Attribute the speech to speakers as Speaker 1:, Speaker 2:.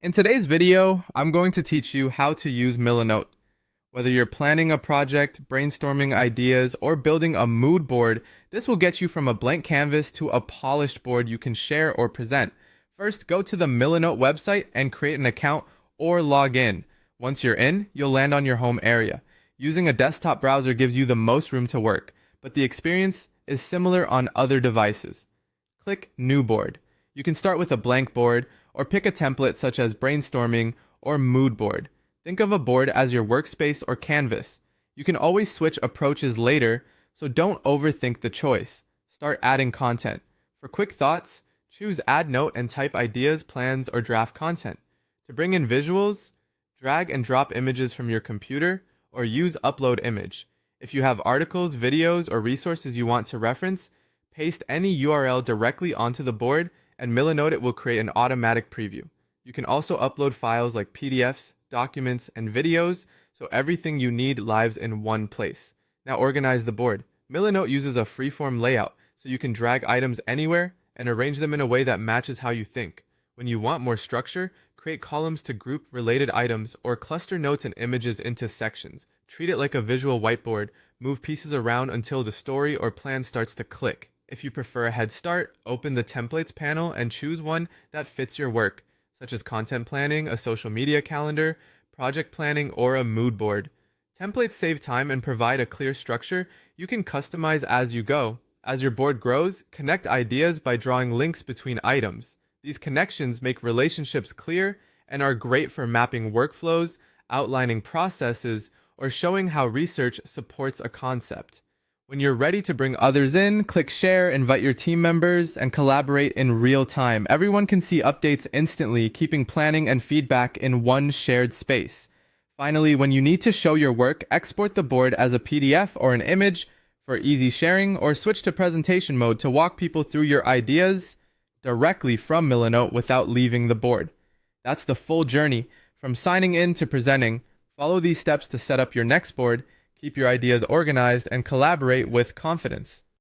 Speaker 1: In today's video, I'm going to teach you how to use Milanote. Whether you're planning a project, brainstorming ideas, or building a mood board, this will get you from a blank canvas to a polished board you can share or present. First, go to the Milanote website and create an account or log in. Once you're in, you'll land on your home area. Using a desktop browser gives you the most room to work, but the experience is similar on other devices. Click New Board. You can start with a blank board or pick a template such as brainstorming or mood board. Think of a board as your workspace or canvas. You can always switch approaches later, so don't overthink the choice. Start adding content. For quick thoughts, choose Add Note and type ideas, plans, or draft content. To bring in visuals, drag and drop images from your computer or use Upload Image. If you have articles, videos, or resources you want to reference, paste any URL directly onto the board and Milanote it will create an automatic preview. You can also upload files like PDFs, documents, and videos, so everything you need lives in one place. Now organize the board. Milanote uses a freeform layout, so you can drag items anywhere and arrange them in a way that matches how you think. When you want more structure, create columns to group related items or cluster notes and images into sections. Treat it like a visual whiteboard. Move pieces around until the story or plan starts to click. If you prefer a head start, open the Templates panel and choose one that fits your work, such as content planning, a social media calendar, project planning, or a mood board. Templates save time and provide a clear structure you can customize as you go. As your board grows, connect ideas by drawing links between items. These connections make relationships clear and are great for mapping workflows, outlining processes, or showing how research supports a concept. When you're ready to bring others in, click share, invite your team members, and collaborate in real time. Everyone can see updates instantly, keeping planning and feedback in one shared space. Finally, when you need to show your work, export the board as a PDF or an image for easy sharing, or switch to presentation mode to walk people through your ideas directly from Milanote without leaving the board. That's the full journey, from signing in to presenting. Follow these steps to set up your next board, keep your ideas organized, and collaborate with confidence.